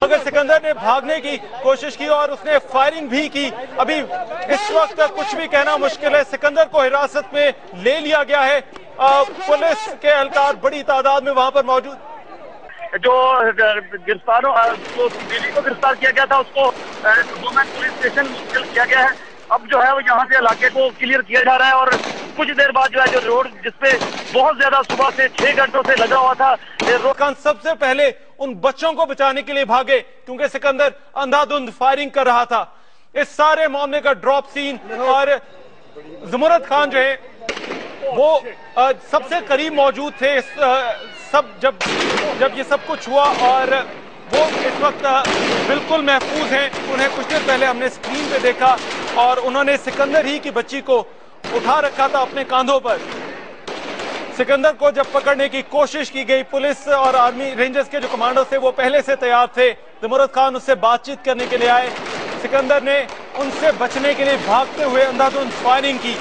मगर सिकंदर ने भागने की कोशिश की और उसने फायरिंग भी की। अभी इस वक्त कुछ भी कहना मुश्किल है। सिकंदर को हिरासत में ले लिया गया है। पुलिस के एहलकार बड़ी तादाद में वहां पर मौजूद। जो गिरफ्तारों जो दिल्ली को गिरफ्तार किया गया था उसको वुमेन पुलिस स्टेशन मुंतकिल किया गया है। अब जो है वो यहाँ से इलाके को क्लियर किया जा रहा है और कुछ देर बाद जो है जो रोड जिसपे बहुत ज्यादा सुबह से 6 घंटों से लगा हुआ था, रोकान सबसे पहले उन बच्चों को बचाने के लिए भागे क्योंकि सिकंदर अंधाधुंध फायरिंग कर रहा था। इस सारे मामले का ड्रॉप सीन और ज़मुरद खान जो है वो सबसे करीब मौजूद थे सब जब ये सब कुछ हुआ और वो इस वक्त बिल्कुल महफूज हैं। उन्हें कुछ देर पहले हमने स्क्रीन पे देखा और उन्होंने सिकंदर ही की बच्ची को उठा रखा था अपने कांधों पर। सिकंदर को जब पकड़ने की कोशिश की गई, पुलिस और आर्मी रेंजर्स के जो कमांडो थे वो पहले से तैयार थे। ज़मुरद खान उससे बातचीत करने के लिए आए। सिकंदर ने उनसे बचने के लिए भागते हुए अंधाधुंध फायरिंग की।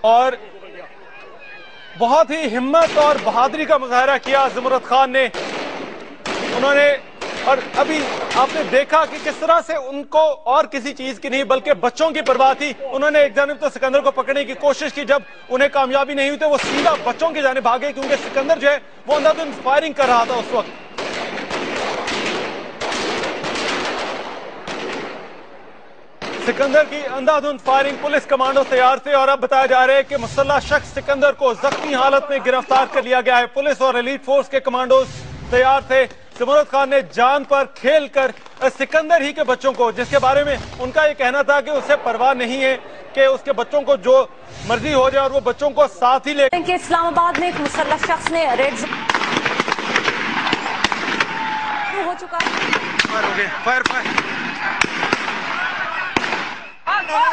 और बहुत ही हिम्मत और बहादुरी का मुजाहरा किया ज़मुरद खान ने। उन्होंने और अभी आपने देखा कि किस तरह से उनको और किसी चीज की नहीं बल्कि बच्चों की परवाह थी। उन्होंने एक जानिब तो सिकंदर को पकड़ने की कोशिश की, जब उन्हें कामयाबी नहीं हुई तो वो सीधा बच्चों की जानिब भागे क्योंकि सिकंदर जो है वो अंधाधुंध फायरिंग कर रहा था उस वक्त। सिकंदर की अंधाधुंध फायरिंग, पुलिस कमांडो तैयार थे और अब बताया जा रहा है कि मुसल्लह शख्स सिकंदर को जख्मी हालत में गिरफ्तार कर लिया गया है। पुलिस और एलीट फोर्स के कमांडोज तैयार थे। ज़मुरद खान ने जान पर खेल कर सिकंदर ही के बच्चों को, जिसके बारे में उनका ये कहना था कि उसे परवाह नहीं है कि उसके बच्चों को जो मर्जी हो जाए और वो बच्चों को साथ ही ले। इस्लामाबाद में एक मुसल्लह शख्स ने रेड हो चुका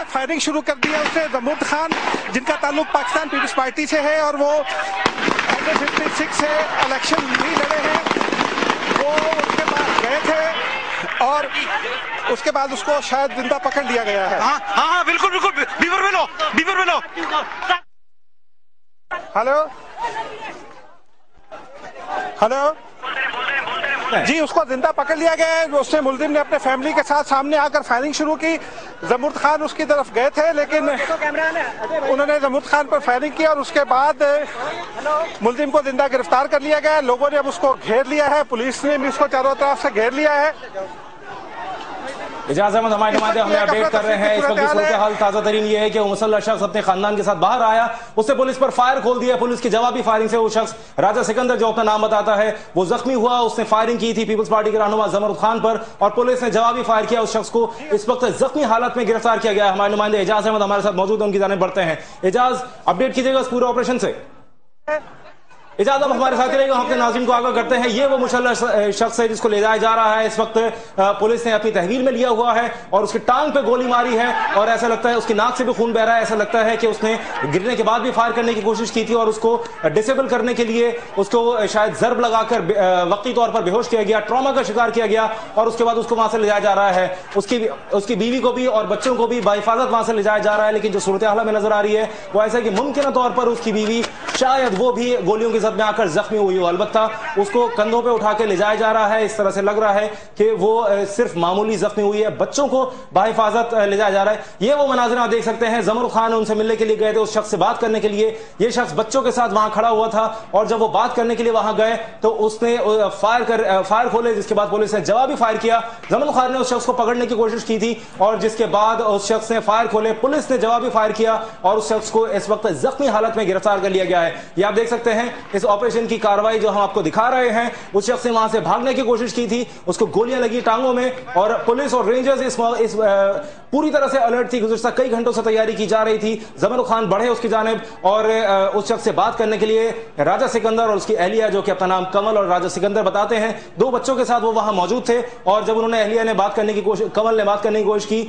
फायरिंग शुरू कर दिया उसने। ज़मुरद खान जिनका ताल्लुक पाकिस्तान पीपल्स पार्टी से है और वो 56 से इलेक्शन भी लड़े हैं, वो उसके पास गए थे और उसके बाद उसको शायद जिंदा पकड़ लिया गया है। हाँ बिल्कुल बिल्कुल, बीवर में लो। हेलो जी, उसको जिंदा पकड़ लिया गया है। उसने मुलजिम ने अपने फैमिली के साथ सामने आकर फायरिंग शुरू की। ज़मुरद खान उसकी तरफ गए थे लेकिन उन्होंने ज़मुरद खान पर फायरिंग की और उसके बाद मुलजिम को जिंदा गिरफ्तार कर लिया गया। लोगों ने अब उसको घेर लिया है, पुलिस ने भी उसको चारों तरफ से घेर लिया है। इजाज़ अहमद हमारे नुमाइंदे हमें अपडेट कर रहे हैं। इस वक्त की सूरत हाल ताज़ा तरीन ये है कि वो मुसल्लह शख्स अपने खानदान के साथ बाहर आया, उसने पुलिस पर फायर खोल दिया। पुलिस की जवाबी फायरिंग से वो शख्स राजा सिकंदर जो अपना नाम बताता है वो जख्मी हुआ। उसने फायरिंग की थी पीपल्स पार्टी के रहनुमा ज़मुरद खान पर और पुलिस ने जवाबी फायर किया। उस शख्स को इस वक्त जख्मी हालत में गिरफ्तार किया गया। हमारे नुमाइंदे इजाज़ अहमद हमारे साथ मौजूद है, उनकी जानिब बढ़ते हैं। इजाज़, अपडेट कीजिएगा इस पूरे ऑपरेशन से। इजाज़त अब हमारे साथ रहेगा, हम अपने नाज़रीन को आगाह करते हैं। ये वो मुसल्लह शख्स है जिसको ले जाया जा रहा है। इस वक्त पुलिस ने अपनी तहवील में लिया हुआ है और उसकी टांग पे गोली मारी है और ऐसा लगता है उसकी नाक से भी खून बह रहा है। ऐसा लगता है कि उसने गिरने के बाद भी फायर करने की कोशिश की थी और उसको डिसेबल करने के लिए उसको शायद जर्ब लगाकर वक्ती तौर पर बेहोश किया गया, ट्रॉमा का शिकार किया गया और उसके बाद उसको वहां से ले जाया जा रहा है। उसकी बीवी को भी और बच्चों को भी बाहिफाजत वहां से ले जाया जा रहा है। लेकिन जो सूरत हाल में नजर आ रही है वो ऐसा कि मुमकिन तौर पर उसकी बीवी शायद वो भी गोलियों की जद में आकर जख्मी हुई हो। अलबत्ता उसको कंधों पे उठा के ले जाया जा रहा है। इस तरह से लग रहा है कि वो सिर्फ मामूली जख्मी हुई है। बच्चों को बाहिफाजत ले जाया जा रहा है। ये वो मनाज़िर आप देख सकते हैं। ज़मुरद खान उनसे मिलने के लिए गए थे, उस शख्स से बात करने के लिए। ये शख्स बच्चों के साथ वहां खड़ा हुआ था और जब वो बात करने के लिए वहां गए तो उसने फायर खोले, जिसके बाद पुलिस ने जवाबी फायर किया। ज़मुरद खान ने उस शख्स को पकड़ने की कोशिश की थी और जिसके बाद उस शख्स ने फायर खोले, पुलिस ने जवाबी फायर किया और उस शख्स को इस वक्त जख्मी हालत में गिरफ्तार कर लिया गया है। ये आप देख सकते हैं इस ऑपरेशन की कार्रवाई जो हम आपको दिखा रहे हैं। उस शख्स ने वहां से भागने की कोशिश की थी, उसको गोलियां लगी टांगों में और पुलिस और रेंजर्स इस पूरी तरह से अलर्ट थी। गुज़श्ता कई घंटों से तैयारी की जा रही थी। ज़मुरद खान बढ़े उसकी जानिब और उस शख्स से बात करने के लिए राजा सिकंदर और उसकी अहलिया जो कि अपना नाम कमल और राजा सिकंदर बताते हैं, 2 बच्चों के साथ वो वहां मौजूद थे और जब उन्होंने अहलिया ने बात करने की कोशिश, कमल ने बात करने की कोशिश की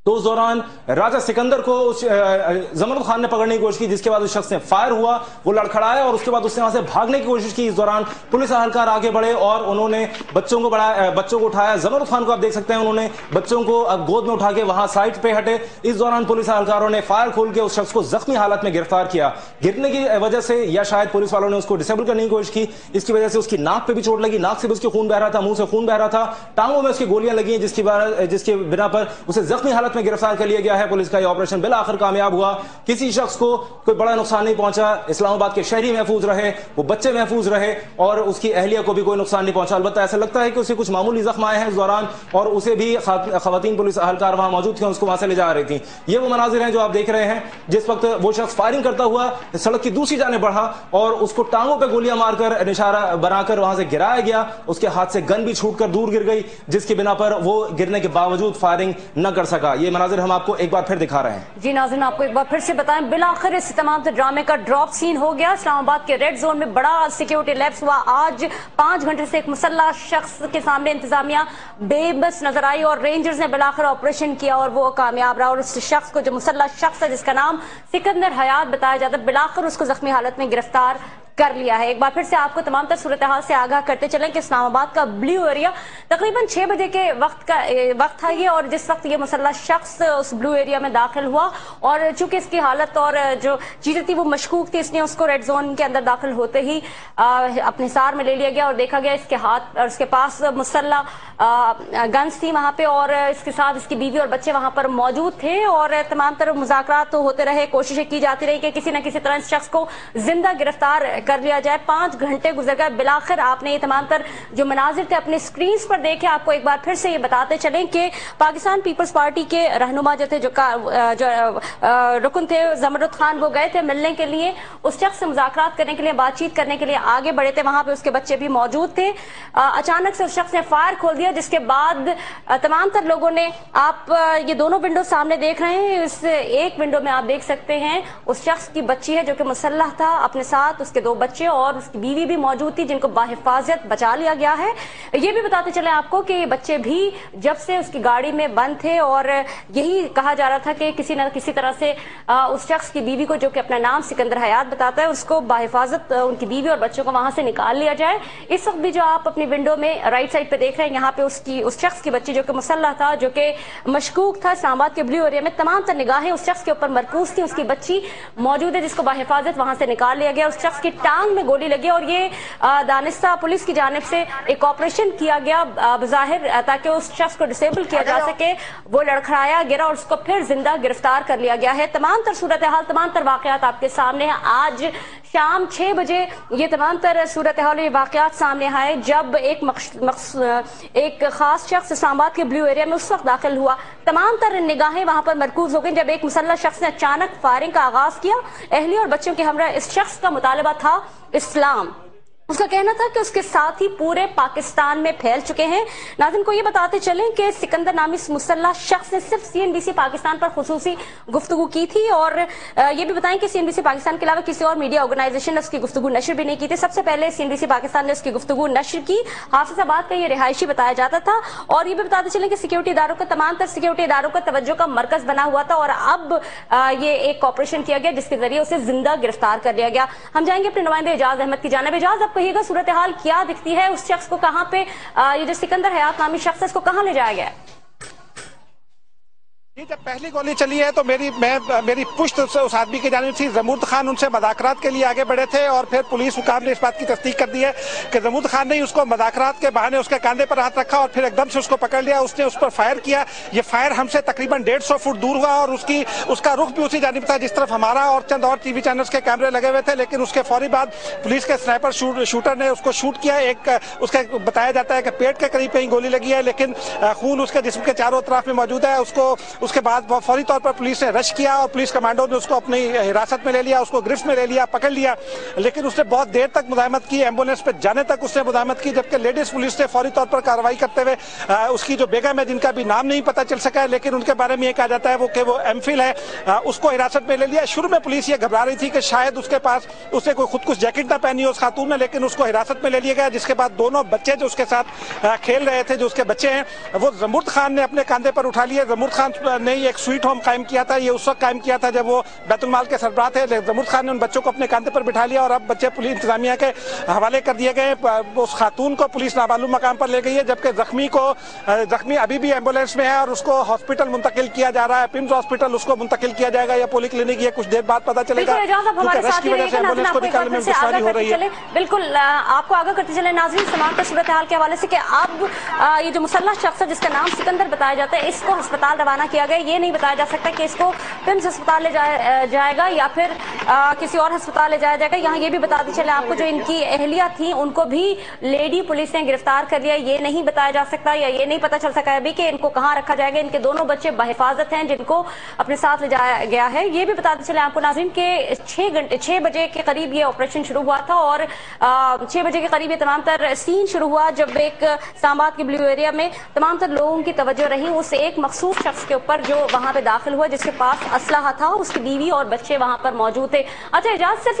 तो उस दौरान राजा सिकंदर को जमरुद खान ने पकड़ने की कोशिश की, जिसके बाद उस शख्स ने फायर हुआ, वो लड़खड़ाया और उसके बाद उसने वहां से भागने की कोशिश की। इस दौरान पुलिस एहलकार आगे बढ़े और उन्होंने बच्चों को उठाया। जमरुद खान को आप देख सकते हैं, उन्होंने बच्चों को गोद में उठा के वहां साइड पे हटे। इस दौरान पुलिस एहलकारों ने फायर खोल के उस शख्स को जख्मी हालत में गिरफ्तार किया। गिरने की वजह से या शायद पुलिस वालों ने उसको डिसेबल करने की कोशिश की, इसकी वजह से उसकी नाक पे भी चोट लगी, नाक से भी उसके खून बह रहा था, मुंह से खून बह रहा था, टांगों में उसकी गोलियां लगी, जिसकी बिना पर उसे जख्मी हालत में गिरफ्तार कर लिया गया है। पुलिस का यह ऑपरेशन बिल आखिर कामयाब हुआ। किसी शख्स को कोई बड़ा नुकसान नहीं पहुंचा। इस्लामाबाद के शहरी महफूज रहे, वो बच्चे महफूज रहे और उसकी अहलिया को भी कोई नुकसान नहीं पहुंचा। अलबत्ता ऐसा लगता है कि उसे कुछ मामूली जख्म आए हैं इस दौरान और उसे भी खवातीन पुलिस एहलकार वहां मौजूद थी, उसको वहां से ले जा रही थी। ये वो मनाजिर हैं जो आप देख रहे हैं, जिस वक्त वो शख्स फायरिंग करता हुआ सड़क की दूसरी जाने बढ़ा और उसको टांगों पर गोलियां मारकर निशाना बनाकर वहां से गिराया गया। उसके हाथ से गन भी छूटकर दूर गिर गई, जिसकी बिना पर वो गिरने के बावजूद फायरिंग न कर सका। ये मनाजिर हम आपको एक बार फिर दिखा रहे हैं। जी नाज़रीन, आपको एक बार फिर से बताएं, बिलाखिर इस तमाम ड्रामे का ड्रॉप सीन हो गया। इस्लामाबाद के रेड जोन में बड़ा सिक्योरिटी लैप्स हुआ। आज 5 घंटे से एक मुसल्ला शख्स के सामने इंतजामिया बेबस नजर आई और रेंजर्स ने बिलाखिर ऑपरेशन किया और वो कामयाब रहा। और उस शख्स को, जो मुसल्ला शख्स है जिसका नाम सिकंदर हयात बताया जाता है, बिलाखिर उसको जख्मी हालत में गिरफ्तार कर लिया है। एक बार फिर से आपको तमाम तर सूरत हाल से आगाह करते चलें कि इस्लामाबाद का ब्लू एरिया तकरीबन 6 बजे के वक्त था ये, और जिस वक्त ये मुसल्ला शख्स उस ब्लू एरिया में दाखिल हुआ और चूंकि इसकी हालत और जो चीजें थी वो मशकूक थी, इसलिए उसको रेड जोन के अंदर दाखिल होते ही अपने सार में ले लिया गया और देखा गया इसके हाथ और उसके पास मुसल्ला गन्स थी वहां पे और इसके साथ इसकी बीवी और बच्चे वहां पर मौजूद थे और तमाम तरह मुज़ाकरात तो होते रहे, कोशिशें की जाती रही कि किसी न किसी तरह इस शख्स को जिंदा गिरफ्तार कर लिया जाए। 5 घंटे गुजर गए, बिलाखिर आपने ये तमाम तर जो मनाजिर थे अपने स्क्रीन पर देखे। आपको एक बार फिर से ये बताते चलें कि पाकिस्तान पीपल्स पार्टी के रहनुमा जो थे, जो रुकन थे जमरुद खान, वो गए थे मिलने के लिए, उस शख्स से मुज़ाकरात करने के लिए, बातचीत करने के लिए आगे बढ़े थे। वहां पे उसके बच्चे भी मौजूद थे। अचानक से उस शख्स ने फायर खोल दिया, जिसके बाद तमाम तर लोगों ने, आप ये दोनों विंडो सामने देख रहे हैं, इस एक विंडो में आप देख सकते हैं उस शख्स की बच्ची है जो कि मुसल्लह था, अपने साथ उसके 2 बच्चे और उसकी बीवी भी मौजूद थी, जिनको बाहिफाजत बचा लिया गया है। ये भी बताते चले आपको कि ये बच्चे भी जब से उसकी गाड़ी में बंद थे और यही कहा जा रहा था कि किसी न किसी तरह से उस शख्स की बीवी को, जो कि अपना नाम सिकंदर हयात बताता है, उसको बाहिफाजत उनकी बीवी और बच्चों को वहां से निकाल लिया जाए। इस वक्त भी जो आप अपनी विंडो में राइट साइड पे देख रहे हैं, यहाँ पे उस शख्स की बच्ची जो कि मुसल्लह था, जो कि मशकूक था, इस्लामाबाद के ब्लू एरिया में तमाम तर निगाहें उस शख्स के ऊपर मरकूज थी। उसकी बच्ची मौजूद है जिसको बाहिफाजत वहां से निकाल लिया गया। उस शख्स की टांग में गोली लगी और ये दानिस्ता पुलिस की जानिब से एक ऑपरेशन किया गया बज़ाहिर ताकि उस शख्स को डिसेबल किया जा सके। वो लड़खड़ाया, गिरा और उसको फिर जिंदा गिरफ्तार कर लिया गया है। तमाम तर सूरत हाल, तमाम तर वाकयात आपके सामने है। आज शाम 6 बजे ये तमाम तर सूरत हाल, ये वाकयात सामने आए जब एक खास शख्स इस्लामाबाद के ब्लू एरिया में उस वक्त दाखिल हुआ। तमाम तर निगाहें वहां पर मरकूज हो गई जब एक मुसल्लह शख्स ने अचानक फायरिंग का आगाज किया। अहलिया और बच्चों के हमरा इस शख्स का मुतालबा था इस्लाम। उसका कहना था कि उसके साथ ही पूरे पाकिस्तान में फैल चुके हैं। नाज़रीन को ये बताते चलें कि सिकंदर नामी इस मुसल्लह शख्स ने सिर्फ CNBC पाकिस्तान पर खुसूसी गुफ्तगू की थी और ये भी बताएं कि CNBC पाकिस्तान के अलावा किसी और मीडिया ऑर्गेनाइजेशन ने उसकी गुफ्तगू नशर भी नहीं की थी। सबसे पहले CNBC पाकिस्तान ने उसकी गुफ्तगू नशर की। हाफिजाबाद का ये रिहायशी बताया जाता था और ये भी बताते चलें कि सिक्योरिटी इदारों का, तमाम तर सिक्योरिटी इदारों का तवज्जो का मरकज बना हुआ था और अब ये एक ऑपरेशन किया गया जिसके जरिए उसे जिंदा गिरफ्तार कर लिया गया। हम जाएंगे अपने नुमाइंदे एजाज अहमद की जानिब। एजाज, आप कहिएगा सूरत हाल क्या दिखती है, उस शख्स को कहां पे, ये जो सिकंदर हयात नामी शख्स है, इसको कहां ले जाया गया है? जब पहली गोली चली है तो मेरी पुश्त उस आदमी की जानिब थी। जमरुद खान उनसे मुज़ाकरात के लिए आगे बढ़े थे और फिर पुलिस हुकाम ने इस बात की तस्दीक कर दी है कि जमरुद खान ने उसको मुज़ाकरात के बहाने उसके कंधे पर हाथ रखा और फिर एकदम से उसको पकड़ लिया। उसने उस पर फायर किया। ये फायर हमसे तकरीबन 150 फुट दूर हुआ और उसका रुख भी उसी जानिब था जिस तरफ हमारा और चंद और TV चैनल्स के कैमरे लगे हुए थे। लेकिन उसके फौरी बाद पुलिस के स्नाइपर शूटर ने उसको शूट किया। उसका बताया जाता है कि पेट के करीब कहीं गोली लगी है, लेकिन खून उसके जिस्म के चारों तरफ में मौजूद है। उसके बाद फौरी तौर पर पुलिस ने रश किया और पुलिस कमांडो ने उसको अपनी हिरासत में ले लिया, उसको गिरफ्त में ले लिया, पकड़ लिया। लेकिन उसने बहुत देर तक मुजाहिमत की, एम्बुलेंस पे जाने तक उसने मुजाहिमत की, जबकि लेडीज पुलिस ने फौरी तौर पर कार्रवाई करते हुए उसकी जो बेगम है, जिनका भी नाम नहीं पता चल सका है, लेकिन उनके बारे में ये कहा जाता है वो एमफिल है, उसको हिरासत में ले लिया। शुरू में पुलिस ये घबरा रही थी कि शायद उसने कोई खुदकुश जैकेट ना पहनी हो उस खातून ने, लेकिन उसको हिरासत में ले लिया गया। जिसके बाद दोनों बच्चे जो उसके साथ खेल रहे थे, जो उसके बच्चे हैं, वो जमरुद खान ने अपने कंधे पर उठा लिए। जमरुद खान ने एक स्वीट होम कायम किया था। ये उस वक्त कायम किया था जब वो बैतुल माल के सरबराह थे। जमूर्द खान ने उन बच्चों को अपने कंधे पर बिठा लिया और अब बच्चे पुलिस इंतजामिया के हवाले कर दिए गए। उस खातून को पुलिस नामालूम मकाम पर ले गई है, जबकि जख्मी अभी भी एम्बुलेंस में है और उसको हॉस्पिटल मुंतकिल किया जा रहा है। पिम्स हॉस्पिटल उसको मुंतकिल किया जाएगा या पोली क्लिनिक, ये कुछ देर बाद पता चलेगा। रश की वजह से एम्बुलेंस को निकालने में दुश्वारी हो रही है। बिल्कुल आपको आगाह करते चले नाज़रीन तमाम का सूरत हाल के हवाले से कि अब ये जो मुसल्लह शख्स है जिसका नाम सिकंदर बताया जाता है, इसको अस्पताल रवाना किया गया। ये नहीं बताया जा सकता कि इसको पिम्स अस्पताल ले जाएगा या फिर किसी और अस्पताल ले जाया जाएगा। यहाँ ये भी बताते चले आपको जो इनकी अहलिया थी उनको भी लेडी पुलिस ने गिरफ्तार कर लिया। ये नहीं बताया जा सकता या ये नहीं पता चल सका अभी कि इनको कहाँ रखा जाएगा। इनके दोनों बच्चे बहिफाजत हैं जिनको अपने साथ ले जाया गया है। ये भी बताते चले आपको नाज़रीन के 6 बजे के करीब ये ऑपरेशन शुरू हुआ था और 6 बजे के करीब ये तमाम तर सीन शुरू हुआ जब एक इस्लामाबाद के ब्लू एरिया में तमाम तर लोगों की तवज्जो रही उस एक मखसूस शख्स के ऊपर जो वहां पे दाखिल हुआ जिसके पास असलहा था। उसकी बीवी और बच्चे वहां पर मौजूद थे। अच्छा इजाज़त सिर्फ